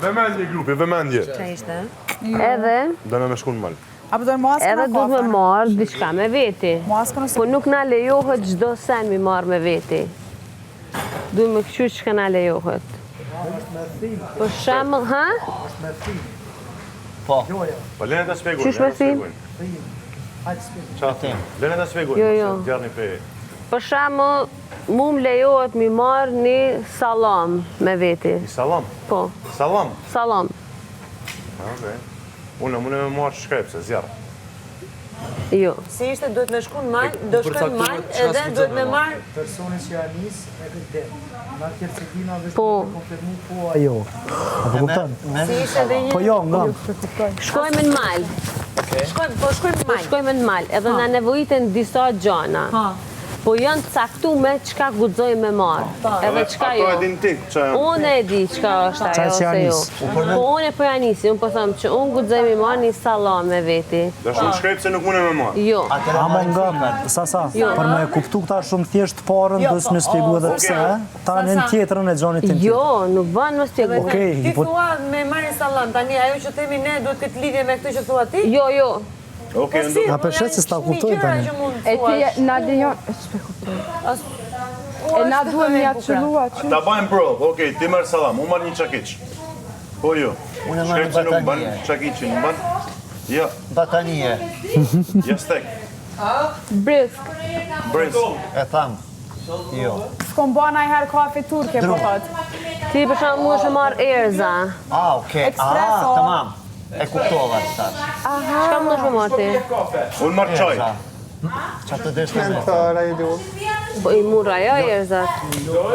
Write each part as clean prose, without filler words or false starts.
Vëmendje grupi, vëmendje. Qa ishte? Edhe, Dëna me shku në mal. Apo do maskën edhe duhet me marrë diçka me veti. Maskën ose... Po nuk na lejohet çdo sen mi marrë me veti. Duhet me këqyr që ka na lejohet. Për shembull, ha? Po. Po lene ta shpjegoj. Qysh me film? Qatë. Lene ta shpjegoj. Jo. Djarni pe. Për shembull, mu më lejohet mi marrë një sallam me veti. Salam. Po, Salam. sallam. Okej. Unë me marrë shkrepse, zjarë. Jo. Si ishte, duhet me shku në mal, do shkoj në mal, edhe duhet me marrë... Personi që ja nis e këtë nga tjerë cedina dhe Po. konfirmu po ajo. Apo kupton? Si ishte dhe një... Po jo, nga. Shkojmë në mal. Shkojmë në mal. Shkojmë në mal, edhe na nevojiten disa gjana. Po janë caktume çka guxojmë me marr. Edhe çka jo. Ato e din ti që... Unë e di çka është ajo që ose jo. janis. Po unë po janisi, unë po them që unë guxoj me marr një sallam me veti. Do shumë shkrepse nuk mune me marrë. Jo. Amo nga, sa, për me kuptu këta shumë thjesht parën, dhe s'me spjegu edhe pse, ta në tjetrën e gjonit tim. Jo, nuk ban më spjegu. Okej, Ti thua me marrë sallam, tani ajo që themi ne duhet këtë lidhje me këtë që thua ti? Jo. Okej, ndo. Na përshet se s'ta kuptoj tani. E ti, na lejon... E s'pe kuptoj. E na duhem ja qëllua që... Ta bajmë provë, okej, ti marrë salam, unë marrë një qakiq. Po jo. Unë marrë një Shkrepse nuk ban, batanije. qakicin nuk ban. Ja, Batanije. ja stek. Brisk. Brez. E tham. Jo. S'kom ba na i herë kafe turke, po thot. Ti për shembull mund të marr erza. Okej. Espresso. Tamam. E kuptova tash. Çka mund të marr ti? Unë marrë qaj. Qa të deshte me? Po i murra ajo erzat.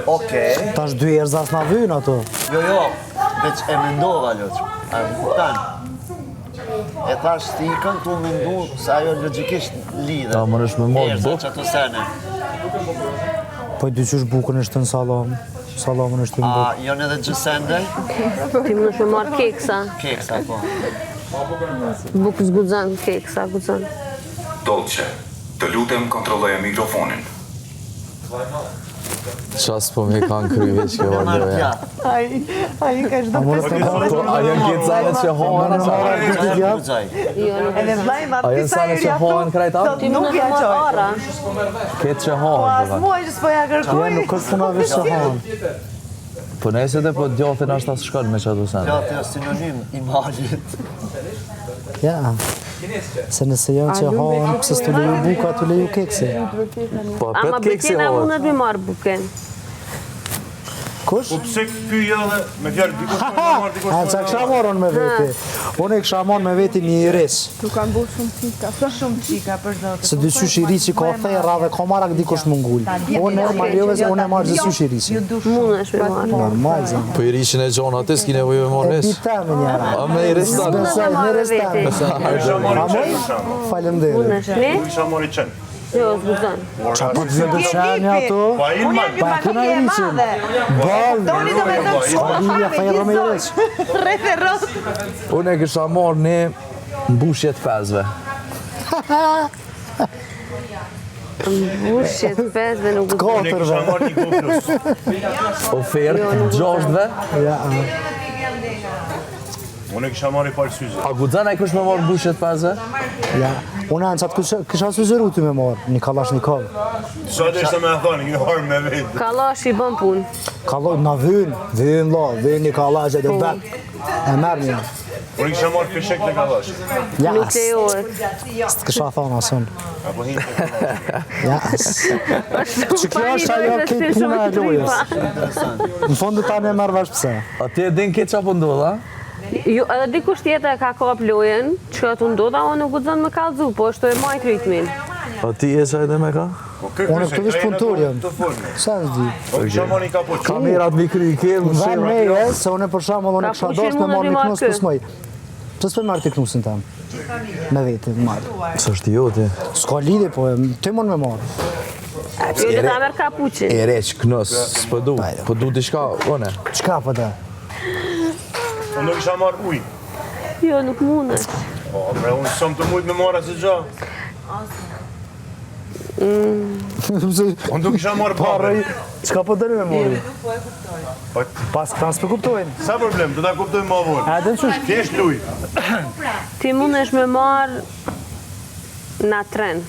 Okej. Tash dy erzas na vynë ato. Jo, veç e mendova loq. A më kuptan? E thash ti ikën tu mendu se ajo logjikisht lidhe. Ta më nësh me marrë Erza buk. që ato sene. Po i dyqysh bukën e shtë në salam. Salamën e shtë në bukë. A janë edhe gjësende? Ti mund të marr keksa. Keksa, po. Buk zguxon keksa, guxon. Dolce, të lutem kontrolloje mikrofonin. Qa s'po me kanë kry veç kjo Marrë vardojë. pjat. Ai ka çdo Po, a janë këtë zanet që hohen asa? Guxaj. Edhe vlaj ma A janë zanet që hohen krajt atë? Ti mund të marr ara. Këtë që hohen, të muaj që s'po ja kërkoj. Ja, nuk është puna veç që hanë. Po nëse dhe po djothin ashtë asë shkallë me që ato sen. Pjat e sinonim i malit. Ja, se nëse janë që hanë, pëse s'tu leju buka, tu leju keksi. Po, Ama pet keksi Betjena hohet. mundet mi marr buken. Kush? Po pse pyja dhe me fjallë dikush më marrë, dikush A, më qa kësha morën me veti? Unë e kësha morën me veti një iris. Tu kanë bu shumë qika. Shumë qika për zotë. Se dy sysh i rici ka thera dhe ka marak dikush më ngull. Unë e marjove se unë e marrë gjithë sysh i rici. Mundesh mi marr. Normal, zem. Po i rishin e gjonë atë, s'ki nevojë me E morë veç. pita me njëra. A me i restan. Besoj, me restan. Isha marrë Amoj? qenë, shama. Falemderit. Mundesh. Ne? Isha marrë qenë. Jo, zguxon. Qa po të vjetë qeni ato? Pa i në malë. Pa këna i ricin. Balë. Toni do me të Ska linja fejro me i ric. referos. Unë e kësha marrë një mbushje të pezve. Bushjet pesve nuk guxon. Unë e kisha marrë një Go+. Ofertë të gjashtëve. Ja, Unë e kisha marrë i parë syze. A guxan ai kush me marrë mbushje të pezve? ja. Unë anë qatë kësha suzëru ty me marë, një kalashnikov. Sa dhe ishte me e thonë, një harë me vetë. Kallash i bën punë. Kaloj, na vynë la, vynë një kalash e dhe bek. E merë një. Unë i kisha marrë pishek të kalash. Ja, Nuk lejohet. s'të kësha thonë asun. Apo hinë të kalash. Ja, që kjo është ajo këtë puna e lojës. Në fondë ta ne marrë vash pëse. A ti e din këtë qa po ndodha? Jo, edhe dikush tjetër e ka kap lojen, që atë ndodha, unë nuk guxon me kallzu, po është e majt ritmin. A ti e qaj dhe me ka? Unë këtu vish punëtor jam. Sa në di? Unë kisha marrë një kapuqin. Kamerat mi kry i kemë, Dhe meje, se unë për shembull unë kisha Kapuqin dosh me mund marrë të një marrë knus kë. kusmoj. Pse s'pe marrë ti knusin tam? Me veti, marrë. së është jo ti. S'ka lidhje, po ti mund me marrë. Jo le ta merr kapuçin. E req, knës, s'po du. Po du diçka, one. Qka po da? Unë nuk kisha marrë ujë. Jo, nuk mundesh. Po, bre, unë s'om të mujtë me marrë asë gjë. Unë nuk kisha marrë babë. Çka po dëni me mori? Pas kanë s'pe kuptojnë. Sa problem, do ta kuptojmë më vonë. A den çush? Thjesht luj. Ti mundesh me marr na tren.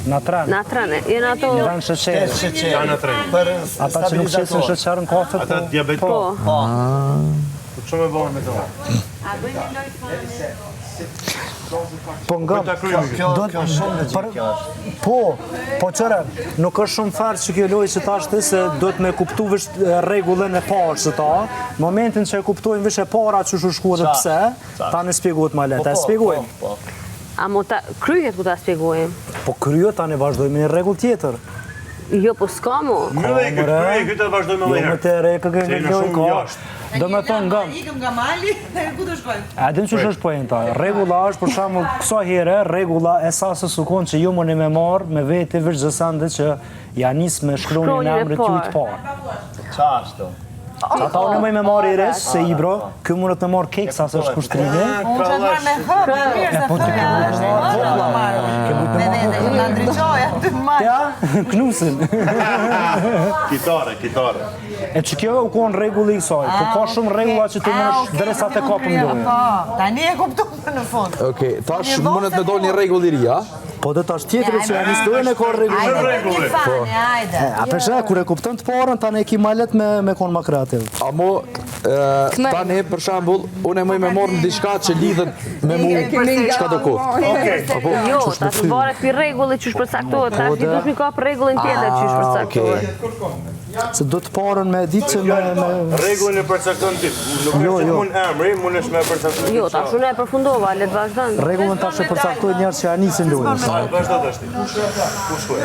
Na tran. Na tren, janë ato... Dan sheqer. Janë tren. Për Ata që nuk qesin sheqerën kafe, Ata diabet. Po. Po çmë bën me to? po nga... Ta kryejmë. kjo shumë logjik kjo është. Po qëre, nuk është shumë farë që kjo lojë që tash ti se do të me kuptu vështë regullën e parë që ta, momentin që e kuptojnë vështë e para që shu shku dhe pse, ta në spjeguat ma letë, e spjegojmë. A mo ta kryet ku ta spjegojmë? Po kryet ta në vazhdojmë një regull tjetër. Jo, po s'ka mo. Mëre, këtë vazhdojmë edhe Jo më herë. të re këgën Se në në lojë shumë ka. jashtë. Do me thonë nga... Ikëm nga mali, dhe ku të shkojmë? A din që është pojenta, regula është për shembull kësa here, regula e sasë sukon që ju më një me marë me veti vështë zësande që ja nis me shkronjën e emrit ju të parë. Qa ashtu? Ata unë më me marë i res, se i bro, kjo mundet me marë keksa se është kushtrimi. Unë që të marrë me hëmë, mirë se thëja është. Me vete, që nga ndryqoja të marrë. Ja, knusin. Kitare. E që kjo u konë regulli i saj, po ka shumë regula që të mësh dresa të kapën dojë. Tani e kuptu në fund. Okej, tash mundet me dol një regull i ri, a? Po dhe tash tjetëri që janë historien e ka regulli. Ajde, fani, ajde. A përshë, kur e kuptën të parën, tani e ki malet me konë ma kreativ. Amo, tani, për shambull, unë e mëj me morë në diçka që lidhet me mu qka do kohë. Jo, ta të varet për regulli që shpërcaktohet, ta është dush mi ka për regullin tjetër që shpërcaktohet. Se do të parën me ditë që me... Regullin e përcakton ti. Nuk është që mund emri, mund është me përcakton ti. Jo, ta shumë e përfundova, le të vazhdan. Regullin ta që përcaktojnë njerë që janë nisin lojës. Vazhdo të është ti. Ku shkoj?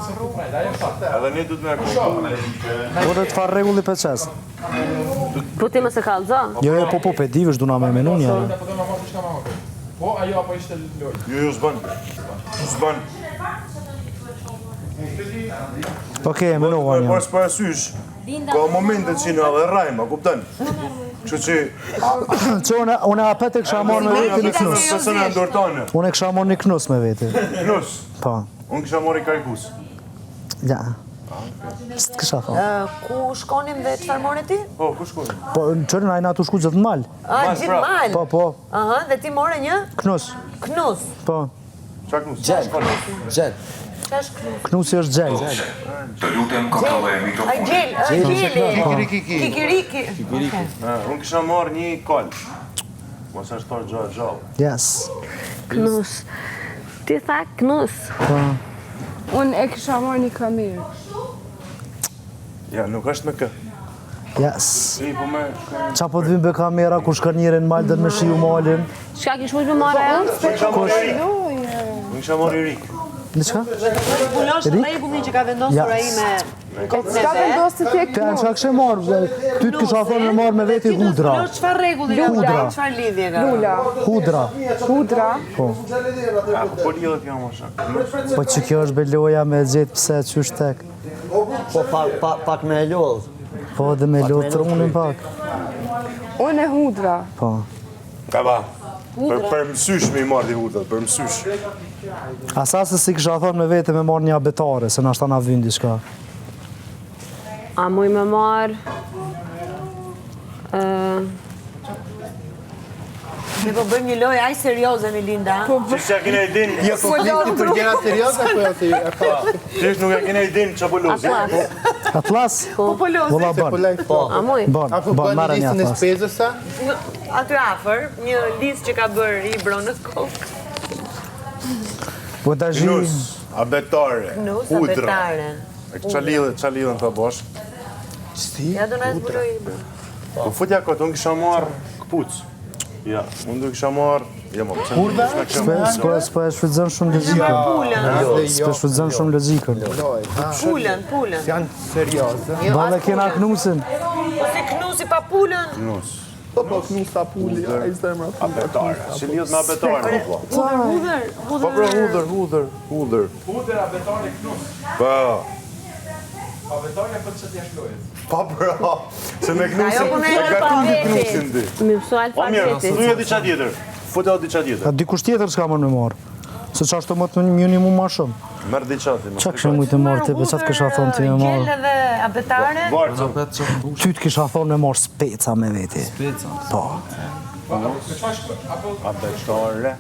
Edhe një du të me kërë. Po dhe të farë regulli për qesë. Po ti më se kalza? Jo, po, pe divësh du na me menu njërë. Jo, s'ban. Okej, menova një. Por s'parasysh, ka momentet që në edhe rajma, kuptan? Që që... Që une apet e kësha marrë me veti një knus. Se në ndortane. Une kësha marrë një knus me veti. Knus. Pa. Unë kisha mori karikus. Ja. Së të kësha thonë. Ku shkonim dhe qëfar more ti? Po, ku shkojnë? Po, në qërën a i na të shku gjithë në malë. A, gjithë malë? Po. Aha, dhe ti more një? Knus. Knus. Po. Qa knus? Gjell. Qa është knus? Knusi është gjell. Të lutem kontrolloj A, mikrofonin. gjeli. Kikiriki. Unë kisha marrë një kall. Mos është torë gjallë. Yes. Knus. Ti tha knus. Po. Unë e kisha marrë një kamerë. Ja, nuk është me kë. Yes. Si, po me... Qa po të vim be kamera ku shkër njërin malë dhe me shiu malin. Shka kish mujt me marrë e? Unë kisha marrë i rikë. Në qka? Punosh regullin që ka vendosur ai me... Ska vendosi ti e Të janë qa kështë e marrë, ty të kësha thonë me marrë me veti hudra. Punosh qëfar regullin? Hudra. Qëfar lidhje ka? Lula. Hudra. Hudra. Po lidhët jam o shak. Po që kjo është beloja me gjithë pse qysh tek. Po pak me lodhë. Po dhe me lotë trunin pak. Unë e hudra. Po. Ka ba. Për mësysh me i marrë di hudrat, për mësysh. Asa se si kësha thonë me vete me marrë një abetare, se nashta na vyndi shka. A muj me marrë... Ne po bëjmë një lojë aj serioze, Melinda. Që që kene i din... Jo, po fliti për gjera serioze, apo jo si... Qysh nuk e kene i din që po lozi. Atlas. Atlas? Po lozi. Vola Po ban. lajnë po. A muj? Apo Ban, bën marrë një listën e atlas. spezës sa? Aty afer, një listë që ka bërë i bronës kokë. Po të zhi... Knus, abetare, Knus, hudra. abetare. Qa lidhën të bosh. Ja do na zbuloj i bronë. Po futja këtë, unë kisha marrë këpuc. Ja, unë du kisha marrë... Ja, mo, Hurda? S'po e shfridzën shumë logikën. Pulën, S'po e shfridzën shumë logikën. pulën. Janë serioze. Bale kena knusin. Po si knusi pa pulën. Knus, Po knusa puli, ai zemra. abetare. Që lidhët me abetare, po. Hudër. Po pra hudër. Hudër, abetare, knus. Po. Abetare për që t'jash lojët. Po pra, se me knusin, Ajo po ne e e gatu një alfabeti. knusin ti. Mi mësu O mirë, alfabeti. thuja diqa tjetër. Futa o diqa tjetër. A dikush tjetër s'ka më në marrë. Se që ashtë të më të mjëni mu ma shumë. Merë diqati. Qa kështë mu të marrë ti, për qatë kësha thonë ti me marrë? Gjellë dhe abetare. Ty të kisha thonë me marrë speca me veti. Speca? Po. Abetare.